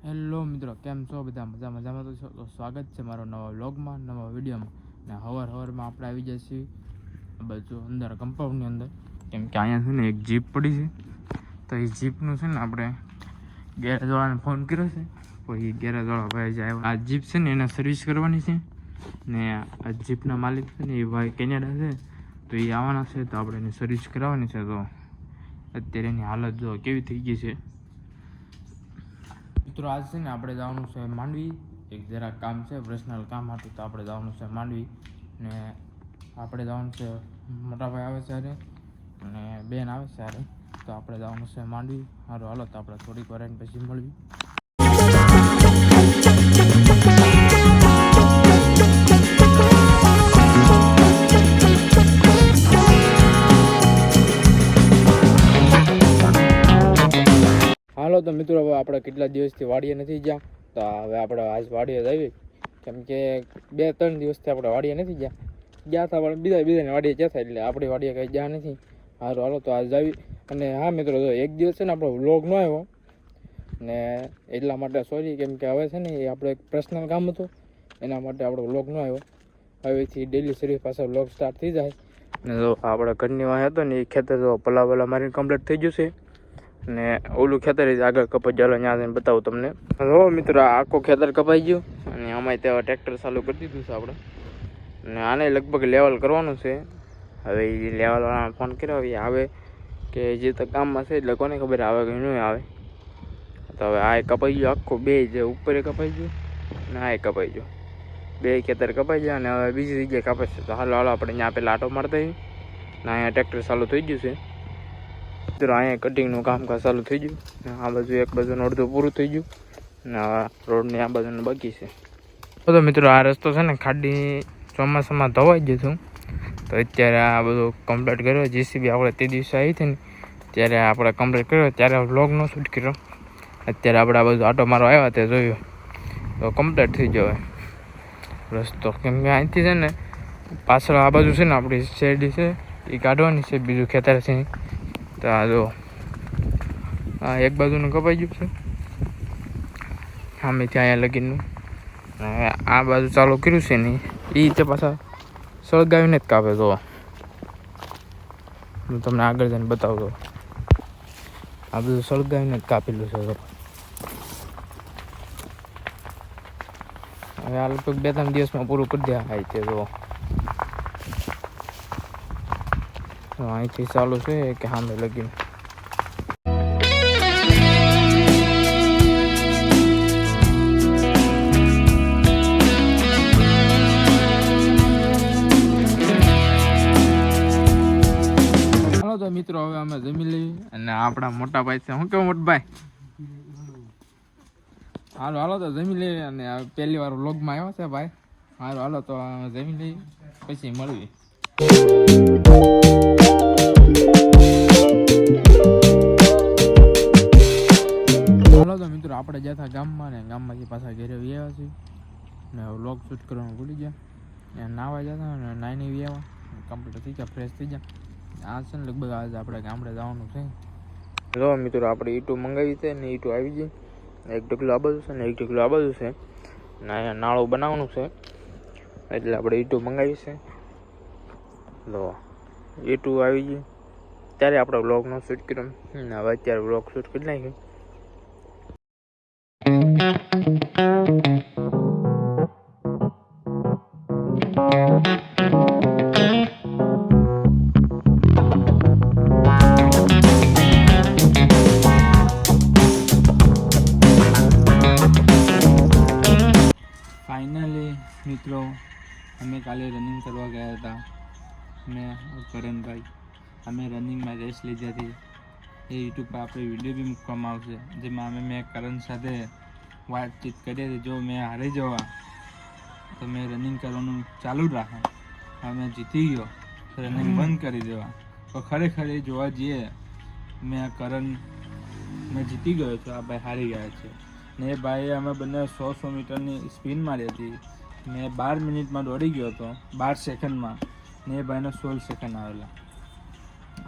Hello મિત્રો, કેમ છો બધા? મજામાં તો છો? તો સ્વાગત છે મારો નવા વ્લોગમાં, નવા વિડીયોમાં. ને સવારમાં આપણે આવી જઈએ છીએ બધું અંદર કમ્પાઉન્ડની અંદર, કેમ કે અહીંયા છે ને એક જીપ પડી છે. તો એ જીપનું છે ને આપણે ગેરેજવાળાને ફોન કર્યો છે. પછી ગેરેજવાળા ભાઈ જાય, આ જીપ છે ને એને સર્વિસ કરવાની છે. ને આ જીપના માલિક છે ને એ ભાઈ કેનેડા છે, તો એ આવવાના છે. તો આપણે એની સર્વિસ કરાવવાની છે. તો અત્યારે એની હાલત જો કેવી થઈ ગઈ છે. મિત્રો આજ છે ને આપણે જવાનું છે માંડવી, એક જરાક કામ છે, પર્સનલ કામ હતું. તો આપણે જવાનું છે માંડવી, ને આપણે જવાનું છે, મોટા ભાઈ આવે છે અરે, અને બેન આવે છે અરે. તો આપણે જવાનું છે માંડવી. સારું હાલો, તો આપણે થોડીક વાર એને પછી મળવી. હાલો તો મિત્રો, હવે આપણે કેટલા દિવસથી વાડીએ નથી ગયા. તો હવે આપણે આજ વાડીએ જ આવી, કેમ કે 2-3 દિવસથી આપણે વાડીએ નથી ગયા હતા, પણ બીજાને વાડીએ જતા, એટલે આપણી વાડીએ કંઈ ગયા નથી. સારું હાલો તો આજ આવી. અને હા મિત્રો, જો એક દિવસ છે ને આપણો વ્લોગ ન આવ્યો, ને એટલા માટે સોરી, કેમ કે હવે છે ને એ આપણે એક પર્સનલ કામ હતું, એના માટે આપણો વ્લોગ ન આવ્યો. હવેથી ડેલી સર્વિસ પાસે વ્લોગ સ્ટાર્ટ થઈ જાય. ને જો આપણે ઘરની વાંહે હતો ને એ ખેતર જો પલા મારીને કમ્પ્લીટ થઈ ગયું છે. ને ઓલું ખેતર આગળ કપાઈ ગયેલો, ત્યાં જઈને બતાવું તમને. જો મિત્રો, આખું ખેતર કપાઈ ગયું, અને આમાં ત્યાં ટ્રેક્ટર ચાલુ કરી દીધું છે આપણે. અને આને લગભગ લેવલ કરવાનું છે. હવે એ લેવલવાળાને ફોન કર્યો, એ આવે કે જે તો કામમાં છે, એટલે કોને ખબર આવે કે નહીં આવે. તો હવે આ કપાઈ ગયું આખું, બે જે ઉપર કપાઈ ગયું ને આ કપાઈ ગયું, બે ખેતર કપાઈ ગયા. અને હવે બીજી જગ્યાએ કપાય છે. તો હાલો આપણે ત્યાં પેલા આટો મારતા ને અહીંયા ટ્રેક્ટર ચાલુ થઈ ગયું છે. મિત્રો અહીંયા કટિંગનું કામકાજ ચાલુ થઈ ગયું. આ બાજુ એક બાજુનું અડધું પૂરું થઈ ગયું, અને આ રોડની આ બાજુનું બાકી છે. તો મિત્રો આ રસ્તો છે ને ખાડી ચોમાસામાં ધોવાઈ ગયું હતું. તો અત્યારે આ બધું કમ્પ્લીટ કર્યો. જેસીબી આપણે તે દિવસે આવી હતી ને ત્યારે આપણે કમ્પ્લીટ કર્યો, ત્યારે વ્લોગ નો શૂટ કર્યો. અત્યારે આપણે આ બધું આટો મારો આવ્યા તે જોયું, તો કમ્પ્લીટ થઈ ગયો રસ્તો. કેમ કે અહીંથી છે ને પાછળ આ બાજુ છે ને આપણી શેરડી છે એ કાઢવાની છે, બીજું ખેતર છે. તો આ જો આ એક બાજુનું કપાઈ ગયું છે સામેથી અહીંયા લગીનનું. આ બાજુ ચાલુ કર્યું છે ને એ રીતે પાછા સળગાવીને જ કાપે. જો હું તમને આગળ જઈને બતાવું છું, આ બધું સળગાવીને જ કાપેલું છે. હવે આ લગભગ 2-3 દિવસમાં પૂરું કરી દે. આ તે જો અહીંથી ચાલુ છે કે સામે લગીને. હાલો તો મિત્રો, હવે અમે જમી લઈએ. અને આપણા મોટા ભાઈ છે, શું કેવું મોટા ભાઈ? હાલો તો જમી લઈએ. અને પહેલી વાર વ્લોગમાં આવ્યો છે ભાઈ. હાલો તો જમી લઈએ, પછી મળવી. હાલો તો મિત્રો, આપણે ગયા હતા ગામમાં, ને ગામમાંથી પાછા ઘરે આવ્યા છીએ. ને વ્લોગ શૂટ કરવાનું ભૂલી ગયા. નાવા જતા ને નાઈને આવ્યા, કમ્પ્લીટ થઈ ગયા, ફ્રેશ થઈ ગયા. આ છે ને લગભગ આજે આપણે ગામડે જવાનું છે. જો મિત્રો, આપણે ઈંટું મંગાવી છે ને ઈંટું આવી ગઈ. એક ઢગલો આ બાજુ છે ને એક ઢગલો આ બાજુ છે, ને અહીંયા નાળું બનાવવાનું છે, એટલે આપણે ઈંટું મંગાવી છે. લો ઈંટું આવી ગયું, ત્યારે આપણે વ્લોગનો શૂટ કર્યો. હવે અત્યારે વ્લોગ શૂટ કરી નાખ્યું. ફાઇનલી મિત્રો, અમે કાલે રનિંગ કરવા ગયા હતા. મેં કરણભાઈ અમે રનિંગમાં રેસ લીધી હતી. એ યુટ્યુબ પર આપણે વિડીયો બી મૂકવામાં આવશે, જેમાં મેં કરણ સાથે વાતચીત કરી હતી. જો મેં હારી જવા તો મેં રનિંગ કરવાનું ચાલુ જ રાખા. હવે મેં જીતી ગયો તો રનિંગ બંધ કરી દેવા. તો ખરેખર એ જોવા જઈએ, મેં જીતી ગયો છું, આ ભાઈ હારી ગયા છે. ને એ ભાઈએ અમે બંને 100 મીટરની સ્પિન મારી હતી. મેં 12 મિનિટમાં દોડી ગયો હતો, 12 સેકન્ડમાં, ને એ ભાઈને 16 સેકન્ડ આવેલા.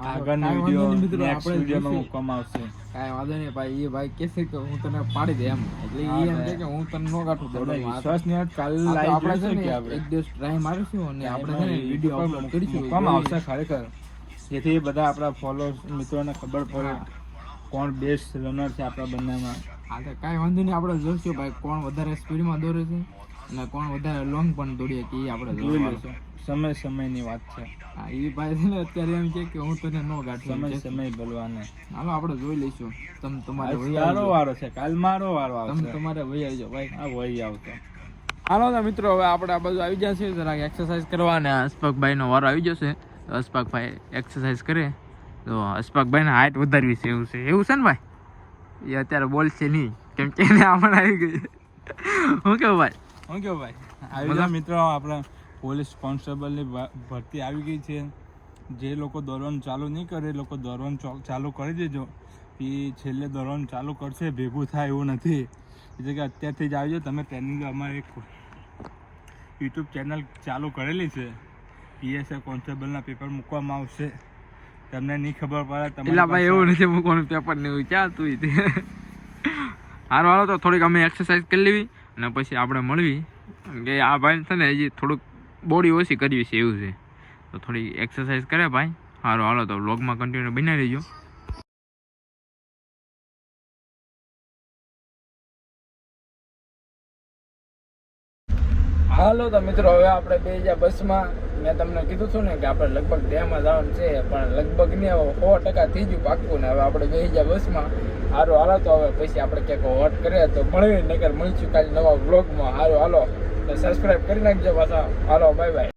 આગળનો વિડીયો નેક્સ્ટ વિડીયોમાં મૂકવામાં આવશે. કાંઈ વાંધો નહીં ભાઈ, એ ભાઈ કહેશે કે હું તને પાડી દે એમ, એટલે એ એમ કહે કે હું તને નો કાઢું તમને દઉં. વિશ્વાસ નહીં આવે કાલ આપણે લાઈવ છે જોઈશું ને કે આપણે એક દિવસ ટ્રાય મારીશું અને આપણે છે ને વિડીયો અપલોડ કરીશું. મૂકવામાં આવશે ખરેખર, જેથી બધા આપણા ફોલોઅર્સ મિત્રોને ખબર પડે કોણ બેસ્ટ રનર છે આપણા બંનેમાં. હા તો કાંઈ વાંધો નહીં, આપણે જોઈશું ભાઈ કોણ વધારે સ્પીડમાં દોડે છે અને કોણ વધારે લોંગ પણ દોડીએ કે એ આપણે જોઈ જોઈશું. લઈશું. સમયની વાત છે. હા એ ભાઈ છે ને અત્યારે એમ કહે કે હું તને નો કાઢું. સમય બોલવાને. હાલો આપણે જોઈ લઈશું. તમે તમારે વહી તારો આવજો. વારો છે, કાલ મારો વારો તમે આવશે. તમારે વહી આવજો ભાઈ. આ વહી આવતો. હાલો તો મિત્રો, હવે આપણે આ બાજુ આવી જશે જરાક એક્સરસાઇઝ કરવા, અને અસ્પકભાઈનો વારો આવી જશે. તો અસ્પકભાઈ એક્સરસાઇઝ કરે તો અસ્પકભાઈને હાઇટ વધારવી છે એવું છે ને ભાઈ? એ અત્યારે બોલશે નહીં કેમ કે એને હમણાં આવી ગઈ. હું કેવું ભાઈ? શું કેવું ભાઈ? આવી જાઓ મિત્રો, આપણે પોલીસ કોન્સ્ટેબલની ભરતી આવી ગઈ છે. જે લોકો દોડવાનું ચાલુ નહીં કરે એ લોકો દોડવાનું ચાલુ કરી દેજો. એ છેલ્લે દોડવાનું ચાલુ કરશે ભેગું થાય એવું નથી. એટલે કે અત્યારથી જ આવી જાઓ તમે. ટ્રેનિંગ અમારે એક યુટ્યુબ ચેનલ ચાલુ કરેલી છે. પીએસઆઈ કોન્સ્ટેબલના પેપર મૂકવામાં આવશે. તમને નહીં ખબર પડે એટલે ભાઈ એવું નથી મૂકવાનું પેપર ને એવું ક્યાં તું હારો. હાલો તો થોડીક અમે એક્સરસાઇઝ કરી લેવી અને પછી આપણે મળવી, કે આ ભાઈ છે ને હજી થોડુંક બોડી ઓછી કરવી છે એવું છે, તો થોડી એક્સરસાઇઝ કરે ભાઈ. હારો હાલો તો વ્લોગમાં કન્ટિન્યુ બનાવી દેજો. હાલો તો મિત્રો, હવે આપણે બે હજાર બસમાં મેં તમને કીધું છું ને કે આપણે લગભગ ડેમાં જવાનું છે, પણ લગભગ ને 100% થઈ ગયું પાક્કું ને. હવે આપણે બે હજાર બસમાં. હારો હાલો તો હવે પછી આપણે ક્યાંક હોટ કરીએ તો મળીએ, નકર મળીશું કાલે નવા વ્લોગમાં. હારો હાલો તો સબસ્ક્રાઈબ કરી નાખજો પાછા. હાલો બાય બાય.